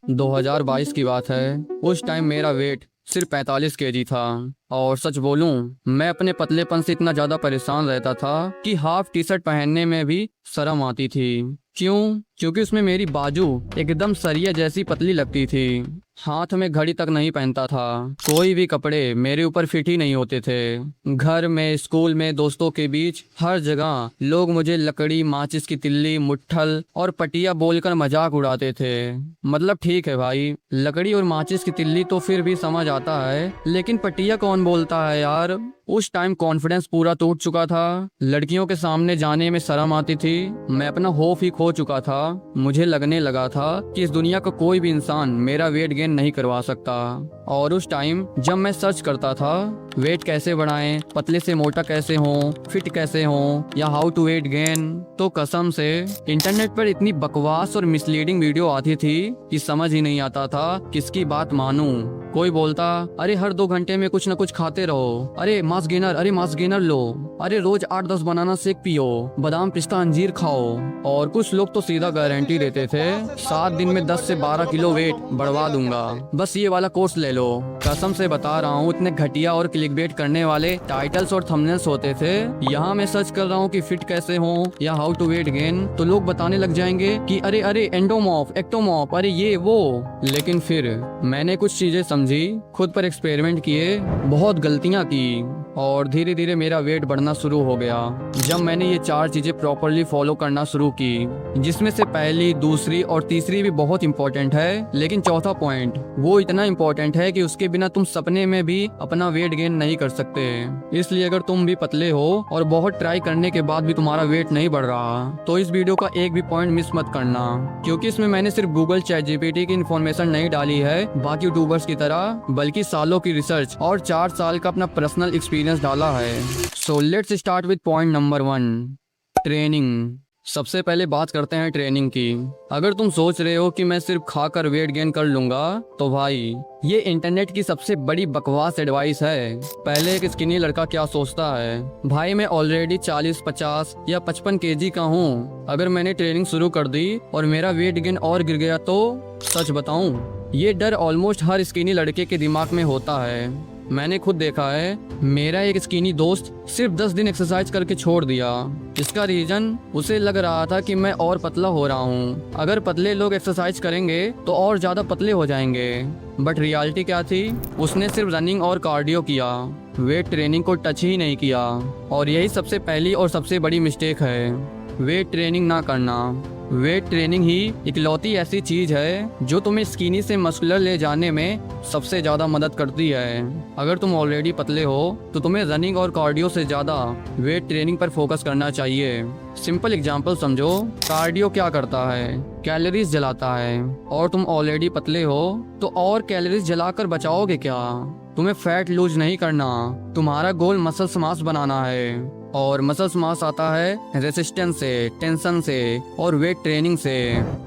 2022 की बात है। उस टाइम मेरा वेट सिर्फ 45 केजी था। और सच बोलूं, मैं अपने पतलेपन से इतना ज्यादा परेशान रहता था कि हाफ टी शर्ट पहनने में भी शर्म आती थी। क्यों? क्योंकि उसमें मेरी बाजू एकदम सरिया जैसी पतली लगती थी। हाथ में घड़ी तक नहीं पहनता था। कोई भी कपड़े मेरे ऊपर फिट ही नहीं होते थे। घर में, स्कूल में, दोस्तों के बीच, हर जगह लोग मुझे लकड़ी, माचिस की तिल्ली, मुट्ठल और पटिया बोलकर मजाक उड़ाते थे। मतलब ठीक है भाई, लकड़ी और माचिस की तिल्ली तो फिर भी समझ आता है, लेकिन पटिया कौन बोलता है यार। उस टाइम कॉन्फिडेंस पूरा टूट चुका था। लड़कियों के सामने जाने में शर्म आती थी। मैं अपना होप ही खो चुका था। मुझे लगने लगा था कि इस दुनिया का कोई भी इंसान मेरा वेट गेन नहीं करवा सकता। और उस टाइम जब मैं सर्च करता था वेट कैसे बढ़ाएं, पतले से मोटा कैसे हों, फिट कैसे हों, या हाउ टू वेट गेन, तो कसम से इंटरनेट पर इतनी बकवास और मिसलीडिंग वीडियो आती थी कि समझ ही नहीं आता था किसकी बात मानूं। कोई बोलता, अरे हर 2 घंटे में कुछ न कुछ खाते रहो, अरे मास गेनर लो, अरे रोज 8-10 बनाना शेक पियो, बादाम, पिस्ता, अंजीर खाओ। और कुछ लोग तो सीधा गारंटी देते थे 7 दिन में 10 से 12 किलो वेट बढ़वा दूंगा, बस ये वाला कोर्स ले लो। कसम से बता रहा हूँ, इतने घटिया और क्लिकबेट करने वाले टाइटल्स और थंबनेल्स होते थे। यहाँ मैं सर्च कर रहा हूँ कि फिट कैसे हो या हाउ टू वेट गेन, तो लोग बताने लग जाएंगे कि अरे अरे एंडोमॉर्फ, एक्टोमॉर्फ, अरे ये वो। लेकिन फिर मैंने कुछ चीजें समझी, खुद पर एक्सपेरिमेंट किए, बहुत गलतियां की, और धीरे धीरे मेरा वेट बढ़ना शुरू हो गया। जब मैंने ये 4 चीजें प्रॉपरली फॉलो करना शुरू की, जिसमें से पहली, दूसरी और तीसरी भी बहुत इंपॉर्टेंट है, लेकिन चौथा पॉइंट वो इतना इंपॉर्टेंट है कि उसके बिना तुम सपने में भी अपना वेट गेन नहीं कर सकते। इसलिए अगर तुम भी पतले हो और बहुत ट्राई करने के बाद भी तुम्हारा वेट नहीं बढ़ रहा, तो इस वीडियो का एक भी पॉइंट मिस मत करना, क्योंकि इसमें मैंने सिर्फ गूगल, चैट जीपीटी की इन्फॉर्मेशन नहीं डाली है बाकी यूट्यूबर्स की तरह, बल्कि सालों की रिसर्च और 4 साल का अपना पर्सनल एक्सपीरियंस डाला है। So let's start with point number 1, training. सबसे पहले बात करते हैं ट्रेनिंग की। अगर तुम सोच रहे हो कि मैं सिर्फ खाकर वेट गेन कर लूंगा, तो भाई ये इंटरनेट की सबसे बड़ी बकवास एडवाइस है। पहले एक स्किनी लड़का क्या सोचता है, भाई मैं ऑलरेडी 40, 50 या 55 केजी का हूँ, अगर मैंने ट्रेनिंग शुरू कर दी और मेरा वेट गेन और गिर गया तो। सच बताऊं, ये डर ऑलमोस्ट हर स्किनी लड़के के दिमाग में होता है। मैंने खुद देखा है, मेरा एक स्किनी दोस्त सिर्फ 10 दिन एक्सरसाइज करके छोड़ दिया। इसका रीजन, उसे लग रहा था कि मैं और पतला हो रहा हूँ, अगर पतले लोग एक्सरसाइज करेंगे तो और ज्यादा पतले हो जाएंगे। बट रियलिटी क्या थी, उसने सिर्फ रनिंग और कार्डियो किया, वेट ट्रेनिंग को टच ही नहीं किया। और यही सबसे पहली और सबसे बड़ी मिस्टेक है, वेट ट्रेनिंग ना करना। वेट ट्रेनिंग ही इकलौती ऐसी चीज है जो तुम्हें स्किनी से मस्कुलर ले जाने में सबसे ज्यादा मदद करती है। अगर तुम ऑलरेडी पतले हो तो तुम्हें रनिंग और कार्डियो से ज्यादा वेट ट्रेनिंग पर फोकस करना चाहिए। सिंपल एग्जांपल समझो, कार्डियो क्या करता है, कैलोरीज जलाता है, और तुम ऑलरेडी पतले हो तो और कैलोरीज जलाकर बचाओगे क्या? तुम्हें फैट लूज नहीं करना, तुम्हारा गोल मसल्स मास बनाना है। और मसल्स मास आता है रेसिस्टेंस से, टेंशन से और वेट ट्रेनिंग से।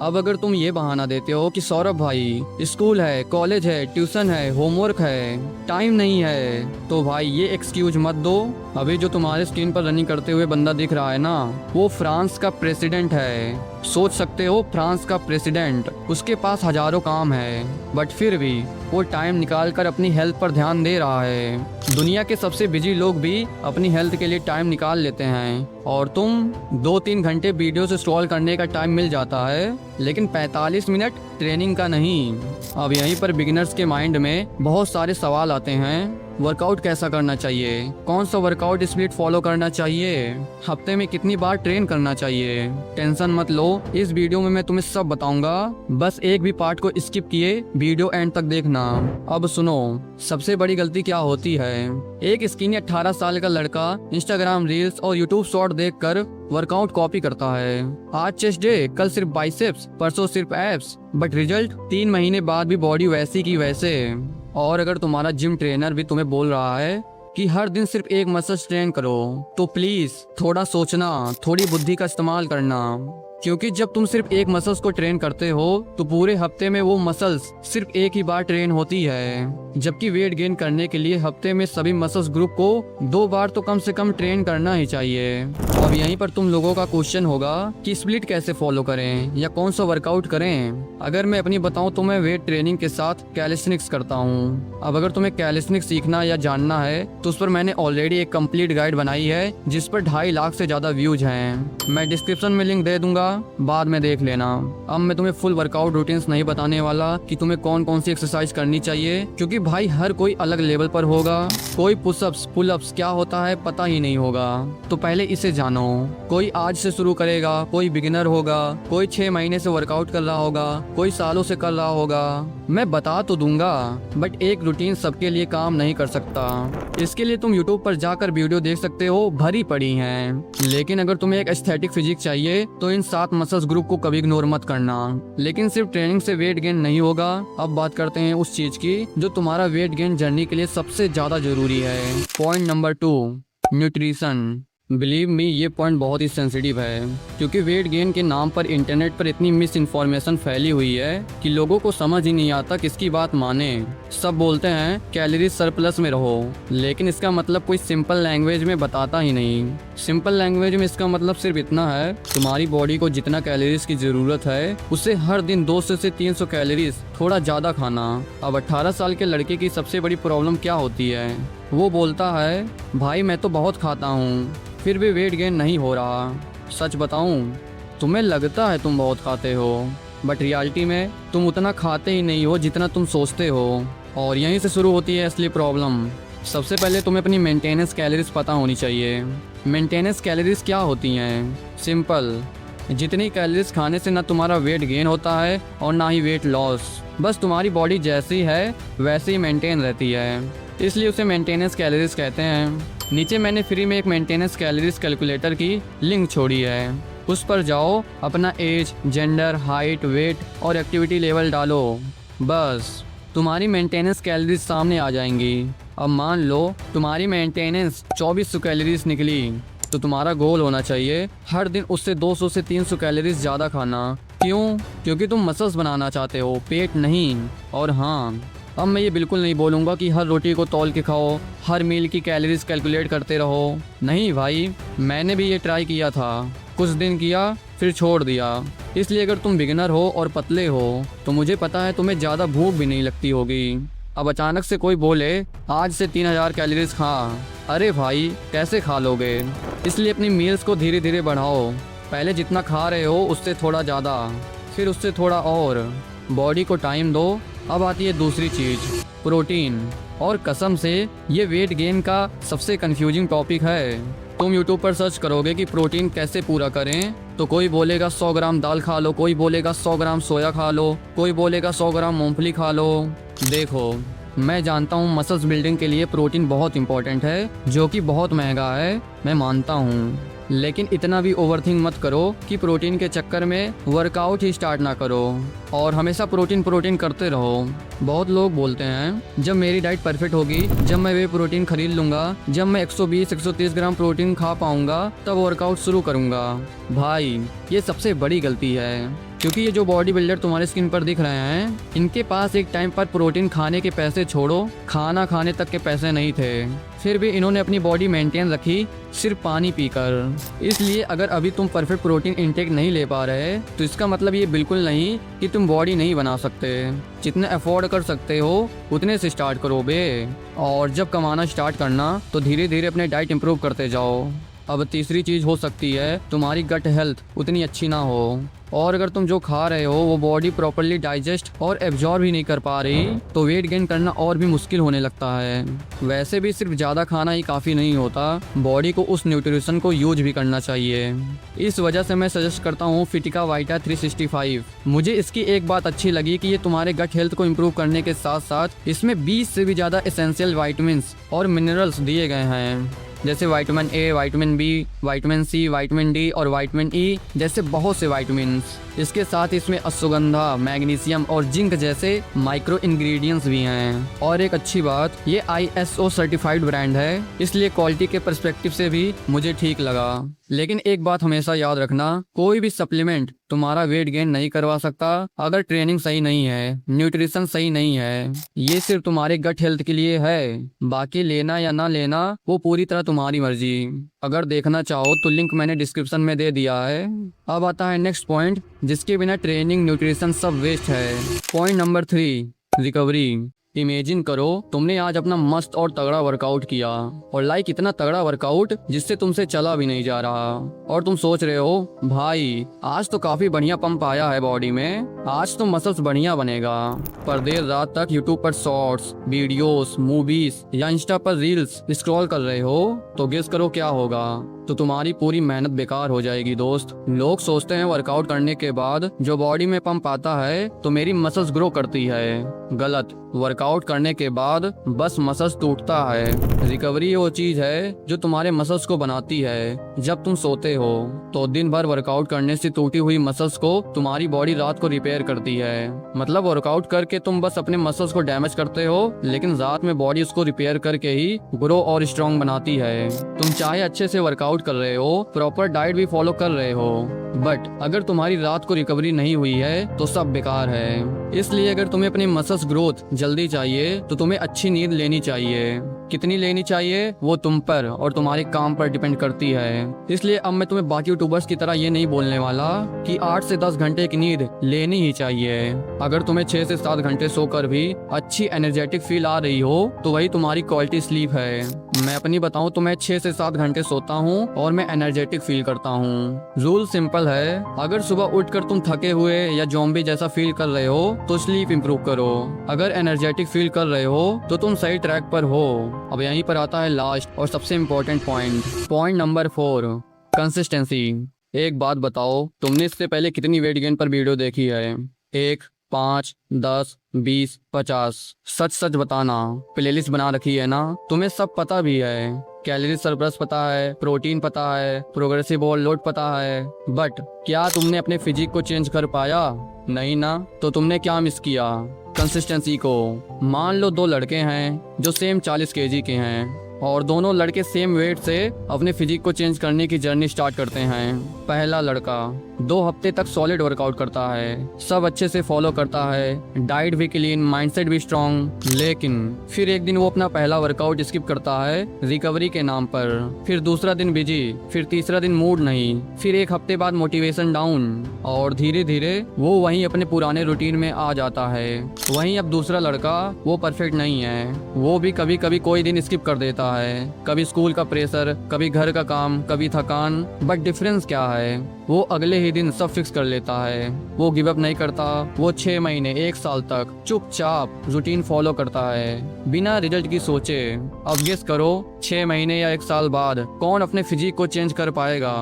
अब अगर तुम ये बहाना देते हो कि सौरभ भाई स्कूल है, कॉलेज है, ट्यूशन है, होमवर्क है, टाइम नहीं है, तो भाई ये एक्सक्यूज मत दो। अभी जो तुम्हारे स्क्रीन पर रनिंग करते हुए बंदा दिख रहा है ना, वो फ्रांस का प्रेसिडेंट है। सोच सकते हो, फ्रांस का प्रेसिडेंट, उसके पास हजारों काम है, बट फिर भी वो टाइम निकाल कर अपनी हेल्थ पर ध्यान दे रहा है। दुनिया के सबसे बिजी लोग भी अपनी हेल्थ के लिए टाइम निकाल लेते हैं, और तुम 2-3 घंटे वीडियो से स्क्रॉल करने का टाइम मिल जाता है, लेकिन 45 मिनट ट्रेनिंग का नहीं। अब यहीं पर बिगिनर्स के माइंड में बहुत सारे सवाल आते हैं। वर्कआउट कैसा करना चाहिए, कौन सा वर्कआउट स्प्लिट फॉलो करना चाहिए, हफ्ते में कितनी बार ट्रेन करना चाहिए? टेंशन मत लो, इस वीडियो में मैं तुम्हें सब बताऊंगा, बस एक भी पार्ट को स्किप किए वीडियो एंड तक देखना। अब सुनो, सबसे बड़ी गलती क्या होती है। एक स्किनी 18 साल का लड़का इंस्टाग्राम रील्स और यूट्यूब शॉर्ट देखकर वर्कआउट कॉपी करता है। आज चेस्ट डे, कल सिर्फ बाइसेप्स, परसों सिर्फ एब्स, बट रिजल्ट 3 महीने बाद भी बॉडी वैसी की वैसे। और अगर तुम्हारा जिम ट्रेनर भी तुम्हें बोल रहा है कि हर दिन सिर्फ एक मसल्स ट्रेन करो, तो प्लीज थोड़ा सोचना, थोड़ी बुद्धि का इस्तेमाल करना, क्योंकि जब तुम सिर्फ एक मसल्स को ट्रेन करते हो तो पूरे हफ्ते में वो मसल्स सिर्फ एक ही बार ट्रेन होती है, जबकि वेट गेन करने के लिए हफ्ते में सभी मसल्स ग्रुप को 2 बार तो कम से कम ट्रेन करना ही चाहिए। अब यहीं पर तुम लोगों का क्वेश्चन होगा कि स्प्लिट कैसे फॉलो करें या कौन सा वर्कआउट करें। अगर मैं अपनी बताऊं तो मैं वेट ट्रेनिंग के साथ कैलिस्थेनिक्स करता हूं। अब अगर तुम्हें कैलिस्थेनिक्स सीखना या जानना है तो उस पर मैंने ऑलरेडी एक कंप्लीट गाइड बनाई है जिस पर 2.5 लाख से ज्यादा व्यूज हैं। मैं डिस्क्रिप्शन में लिंक दे दूंगा, बाद में देख लेना। अब मैं तुम्हें फुल वर्कआउट रूटीन्स नहीं बताने वाला कि तुम्हें कौन कौन सी एक्सरसाइज करनी चाहिए, क्योंकि भाई हर कोई अलग लेवल पर होगा। कोई पुशअप्स पुलअप्स क्या होता है पता ही नहीं होगा, तो पहले इसे जानो। कोई आज से शुरू करेगा, कोई बिगिनर होगा, कोई 6 महीने से वर्कआउट कर रहा होगा, कोई सालों से कर रहा होगा। मैं बता तो दूंगा, बट एक रूटीन सबके लिए काम नहीं कर सकता। इसके लिए तुम यूट्यूब पर जाकर वीडियो देख सकते हो, भरी पड़ी हैं। लेकिन अगर तुम्हें एक एस्थेटिक फिजिक चाहिए तो इन 7 मसल्स ग्रुप को कभी इग्नोर मत करना। लेकिन सिर्फ ट्रेनिंग से वेट गेन नहीं होगा। अब बात करते हैं उस चीज की जो तुम्हारा वेट गेन जर्नी के लिए सबसे ज्यादा जरूरी है। Point number 2, nutrition. Believe me, ये पॉइंट बहुत ही सेंसिटिव है, क्योंकि वेट गेन के नाम पर इंटरनेट पर इतनी मिस इन्फॉर्मेशन फैली हुई है कि लोगों को समझ ही नहीं आता किसकी बात माने। सब बोलते हैं कैलोरीज सरप्लस में रहो, लेकिन इसका मतलब कोई सिंपल लैंग्वेज में बताता ही नहीं। सिंपल लैंग्वेज में इसका मतलब सिर्फ इतना है, तुम्हारी बॉडी को जितना कैलोरीज की जरूरत है उससे हर दिन 200 से 300 कैलोरीज थोड़ा ज्यादा खाना। अब 18 साल के लड़के की सबसे बड़ी प्रॉब्लम क्या होती है? वो बोलता है भाई मैं तो बहुत खाता हूँ, फिर भी वेट गेन नहीं हो रहा। सच बताऊं, तुम्हें लगता है तुम बहुत खाते हो, बट रियलिटी में तुम उतना खाते ही नहीं हो जितना तुम सोचते हो। और यहीं से शुरू होती है असली प्रॉब्लम। सबसे पहले तुम्हें अपनी मेंटेनेंस कैलोरीज पता होनी चाहिए। मेंटेनेंस कैलोरीज क्या होती हैं? सिंपल, जितनी कैलोरीज खाने से ना तुम्हारा वेट गेन होता है और ना ही वेट लॉस। बस तुम्हारी बॉडी जैसी है वैसे ही मेंटेन रहती है, इसलिए उसे मेंटेनेंस कैलोरीज कहते हैं। नीचे मैंने फ्री में एक मेंटेनेंस कैलोरीज कैलकुलेटर की लिंक छोड़ी है, उस पर जाओ, अपना एज, जेंडर, हाइट, वेट और एक्टिविटी लेवल डालो, बस तुम्हारी मेंटेनेंस कैलोरीज सामने आ जाएंगी। अब मान लो तुम्हारी मेंटेनेंस 2400 कैलोरीज निकली, तो तुम्हारा गोल होना चाहिए हर दिन उससे 200 से 300 कैलोरीज ज़्यादा खाना। क्यों? क्योंकि तुम मसल्स बनाना चाहते हो, पेट नहीं। और हाँ, अब मैं ये बिल्कुल नहीं बोलूँगा कि हर रोटी को तौल के खाओ, हर मील की कैलोरीज कैलकुलेट करते रहो। नहीं भाई, मैंने भी ये ट्राई किया था, कुछ दिन किया फिर छोड़ दिया। इसलिए अगर तुम बिगिनर हो और पतले हो तो मुझे पता है तुम्हें ज़्यादा भूख भी नहीं लगती होगी। अब अचानक से कोई बोले आज से 3000 कैलोरीज खा, अरे भाई कैसे खा लोगे? इसलिए अपनी मील्स को धीरे धीरे बढ़ाओ। पहले जितना खा रहे हो उससे थोड़ा ज़्यादा, फिर उससे थोड़ा और। बॉडी को टाइम दो। अब आती है दूसरी चीज़, प्रोटीन। और कसम से ये वेट गेन का सबसे कंफ्यूजिंग टॉपिक है। तुम यूट्यूब पर सर्च करोगे कि प्रोटीन कैसे पूरा करें, तो कोई बोलेगा 100 ग्राम दाल खा लो, कोई बोलेगा 100 ग्राम सोया खा लो, कोई बोलेगा 100 ग्राम मूंगफली खा लो। देखो, मैं जानता हूँ मसल्स बिल्डिंग के लिए प्रोटीन बहुत इंपॉर्टेंट है, जो कि बहुत महंगा है, मैं मानता हूँ। लेकिन इतना भी ओवरथिंक मत करो कि प्रोटीन के चक्कर में वर्कआउट ही स्टार्ट ना करो और हमेशा प्रोटीन करते रहो। बहुत लोग बोलते हैं जब मेरी डाइट परफेक्ट होगी, जब मैं वे प्रोटीन खरीद लूँगा, जब मैं 120-130 ग्राम प्रोटीन खा पाऊँगा, तब वर्कआउट शुरू करूँगा। भाई ये सबसे बड़ी गलती है, क्योंकि ये जो बॉडी बिल्डर तुम्हारे स्क्रीन पर दिख रहे हैं, इनके पास एक टाइम पर प्रोटीन खाने के पैसे छोड़ो, खाना खाने तक के पैसे नहीं थे, फिर भी इन्होंने अपनी बॉडी मेंटेन रखी सिर्फ पानी पीकर। इसलिए अगर अभी तुम परफेक्ट प्रोटीन इंटेक नहीं ले पा रहे तो इसका मतलब ये बिल्कुल नहीं कि तुम बॉडी नहीं बना सकते। जितने अफोर्ड कर सकते हो उतने से स्टार्ट करो बे। और जब कमाना स्टार्ट करना तो धीरे धीरे अपने डाइट इंप्रूव करते जाओ। अब तीसरी चीज़ हो सकती है तुम्हारी गट हेल्थ उतनी अच्छी ना हो, और अगर तुम जो खा रहे हो वो बॉडी प्रॉपर्ली डाइजेस्ट और एब्जॉर्ब ही नहीं कर पा रही, तो वेट गेन करना और भी मुश्किल होने लगता है। वैसे भी सिर्फ ज़्यादा खाना ही काफ़ी नहीं होता, बॉडी को उस न्यूट्रिशन को यूज भी करना चाहिए। इस वजह से मैं सजेस्ट करता हूँ फिटिका वाइटा 365। मुझे इसकी एक बात अच्छी लगी कि ये तुम्हारे गट हेल्थ को इम्प्रूव करने के साथ साथ इसमें 20 से भी ज़्यादा एसेंशियल वाइटामिन्स और मिनरल्स दिए गए हैं, जैसे vitamin A, vitamin B, vitamin C, vitamin D और विटामिन ई जैसे बहुत से विटामिन्स। इसके साथ इसमें अश्वगंधा, मैग्नीशियम और जिंक जैसे माइक्रो इंग्रेडिएंट्स भी हैं। और एक अच्छी बात, ये ISO सर्टिफाइड ब्रांड है, इसलिए क्वालिटी के पर्सपेक्टिव से भी मुझे ठीक लगा। लेकिन एक बात हमेशा याद रखना, कोई भी सप्लीमेंट तुम्हारा वेट गेन नहीं करवा सकता अगर ट्रेनिंग सही नहीं है, न्यूट्रिशन सही नहीं है। ये सिर्फ तुम्हारे गट हेल्थ के लिए है, बाकी लेना या ना लेना वो पूरी तरह तुम्हारी मर्जी। अगर देखना चाहो तो लिंक मैंने डिस्क्रिप्शन में दे दिया है। अब आता है नेक्स्ट पॉइंट, जिसके बिना ट्रेनिंग न्यूट्रिशन सब वेस्ट है। Point number 3, recovery. इमेजिन करो तुमने आज अपना मस्त और तगड़ा वर्कआउट किया, और लाइक इतना तगड़ा वर्कआउट जिससे तुमसे चला भी नहीं जा रहा, और तुम सोच रहे हो भाई आज तो काफी बढ़िया पंप आया है बॉडी में, आज तो मसल्स बढ़िया बनेगा। पर देर रात तक यूट्यूब पर शॉर्ट्स, वीडियोस, मूवीज या इंस्टा पर रील्स स्क्रॉल कर रहे हो तो गेस करो क्या होगा। तो तुम्हारी पूरी मेहनत बेकार हो जाएगी दोस्त। लोग सोचते हैं वर्कआउट करने के बाद जो बॉडी में पंप आता है तो मेरी मसल्स ग्रो करती है। गलत। वर्कआउट करने के बाद बस मसल्स टूटता है। रिकवरी वो चीज है जो तुम्हारे मसल्स को बनाती है। जब तुम सोते हो तो दिन भर वर्कआउट करने से टूटी हुई मसल्स को तुम्हारी बॉडी रात को रिपेयर करती है। मतलब वर्कआउट करके तुम बस अपने मसल्स को डैमेज करते हो, लेकिन रात में बॉडी उसको रिपेयर करके ही ग्रो और स्ट्रॉन्ग बनाती है। तुम चाहे अच्छे से वर्कआउट कर रहे हो, प्रॉपर डाइट भी फॉलो कर रहे हो, बट अगर तुम्हारी रात को रिकवरी नहीं हुई है तो सब बेकार है। इसलिए अगर तुम्हें अपनी मसल्स ग्रोथ जल्दी चाहिए तो तुम्हें अच्छी नींद लेनी चाहिए। कितनी लेनी चाहिए वो तुम पर और तुम्हारे काम पर डिपेंड करती है। इसलिए अब मैं तुम्हें बाकी यूट्यूबर्स की तरह ये नहीं बोलने वाला कि 8 से 10 घंटे की नींद लेनी ही चाहिए। अगर तुम्हें 6 से 7 घंटे सोकर भी अच्छी एनर्जेटिक फील आ रही हो तो वही तुम्हारी क्वालिटी स्लीप है। मैं अपनी बताऊं तो मैं 6 से 7 घंटे सोता हूं और मैं एनर्जेटिक फील करता हूं। रूल सिंपल है, अगर सुबह उठकर तुम थके हुए या ज़ॉम्बी जैसा फील कर रहे हो तो स्लीप इंप्रूव करो। अगर एनर्जेटिक फील कर रहे हो तो तुम सही ट्रैक पर हो। अब यहीं पर आता है लास्ट और सबसे इम्पोर्टेंट पॉइंट नंबर 4, कंसिस्टेंसी। एक बात बताओ, तुमने इससे पहले कितनी वेट गेन पर वीडियो देखी है? 1, 5, 10, 20, 50? सच सच बताना। प्लेलिस्ट बना रखी है ना? तुम्हें सब पता भी है, कैलोरी सरप्लस पता है, प्रोटीन पता है, प्रोग्रेसिव ओवरलोड पता है, बट क्या तुमने अपने फिजिक को चेंज कर पाया? नहीं ना। तो तुमने क्या मिस किया? कंसिस्टेंसी को। मान लो 2 लड़के हैं जो सेम 40 kg के हैं और दोनों लड़के सेम वेट से अपने फिजिक को चेंज करने की जर्नी स्टार्ट करते हैं। पहला लड़का 2 हफ्ते तक सॉलिड वर्कआउट करता है, सब अच्छे से फॉलो करता है, डाइट भी क्लीन, माइंडसेट भी स्ट्रॉन्ग, लेकिन फिर एक दिन वो अपना पहला वर्कआउट स्किप करता है रिकवरी के नाम पर। फिर दूसरा दिन बिजी, फिर तीसरा दिन मूड नहीं, फिर 1 हफ्ते बाद मोटिवेशन डाउन, और धीरे धीरे वो वहीं अपने पुराने रूटीन में आ जाता है। वहीं अब दूसरा लड़का, वो परफेक्ट नहीं है, वो भी कभी कभी कोई दिन स्किप कर देता है, कभी स्कूल का प्रेशर, कभी घर का काम, कभी थकान, बट डिफरेंस क्या है? वो अगले ही दिन सब फिक्स कर लेता है। वो गिव अप नहीं करता, वो 6 महीने 1 साल तक चुपचाप रूटीन फॉलो करता है बिना रिजल्ट की सोचे। अब गेस करो 6 महीने या 1 साल बाद कौन अपने फिजिक को चेंज कर पाएगा?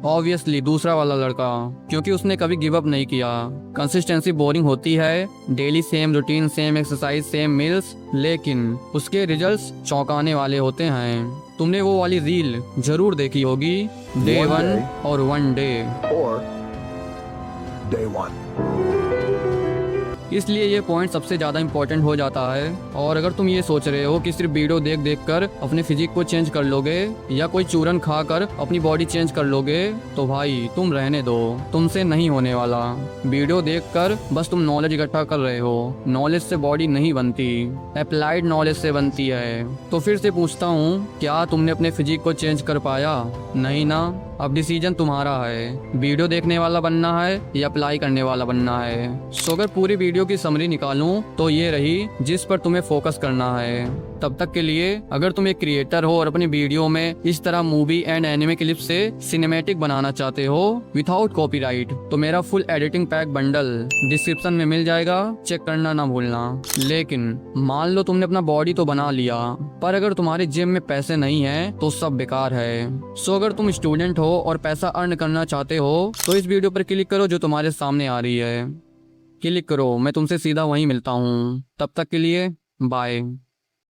ऑब्वियसली दूसरा वाला लड़का, क्योंकि उसने कभी गिव अप नहीं किया। कंसिस्टेंसी बोरिंग होती है, daily same routine, same exercise, same meals, लेकिन उसके रिजल्ट्स चौंकाने वाले होते हैं। तुमने वो वाली रील जरूर देखी होगी, डे 1 और 1 डे, Day 1. इसलिए ये पॉइंट सबसे ज़्यादा इम्पोर्टेंट हो जाता है। और अगर तुम ये सोच रहे हो कि सिर्फ वीडियो देख देख कर अपने फिजिक को चेंज कर लोगे या कोई चूरन खा कर अपनी बॉडी चेंज कर लोगे तो भाई तुम रहने दो, तुमसे नहीं होने वाला। वीडियो देख कर बस तुम नॉलेज इकट्ठा कर रहे हो, नॉलेज से बॉडी नहीं बनती, अप्लाइड नॉलेज से बनती है। तो फिर से पूछता हूँ, क्या तुमने अपने फिजिक को चेंज कर पाया? नहीं ना। अब डिसीजन तुम्हारा है, वीडियो देखने वाला बनना है या अप्लाई करने वाला बनना है। सो अगर पूरी वीडियो की समरी निकालूं तो ये रही जिस पर तुम्हें फोकस करना है। तब तक के लिए अगर तुम एक क्रिएटर हो और अपनी वीडियो में इस तरह मूवी एंड एनिमे क्लिप से सिनेमैटिक बनाना चाहते हो विदाउट कॉपीराइट, तो मेरा full editing pack bundle description में मिल जाएगा, चेक करना ना भूलना। लेकिन मान लो तुमने अपना बॉडी तो बना लिया, पर अगर तुम्हारे जिम में पैसे नहीं है तो सब बेकार है। सो अगर तुम स्टूडेंट हो और पैसा अर्न करना चाहते हो तो इस वीडियो पर क्लिक करो जो तुम्हारे सामने आ रही है। क्लिक करो, मैं तुमसे सीधा वहीं मिलता हूँ। तब तक के लिए बाय।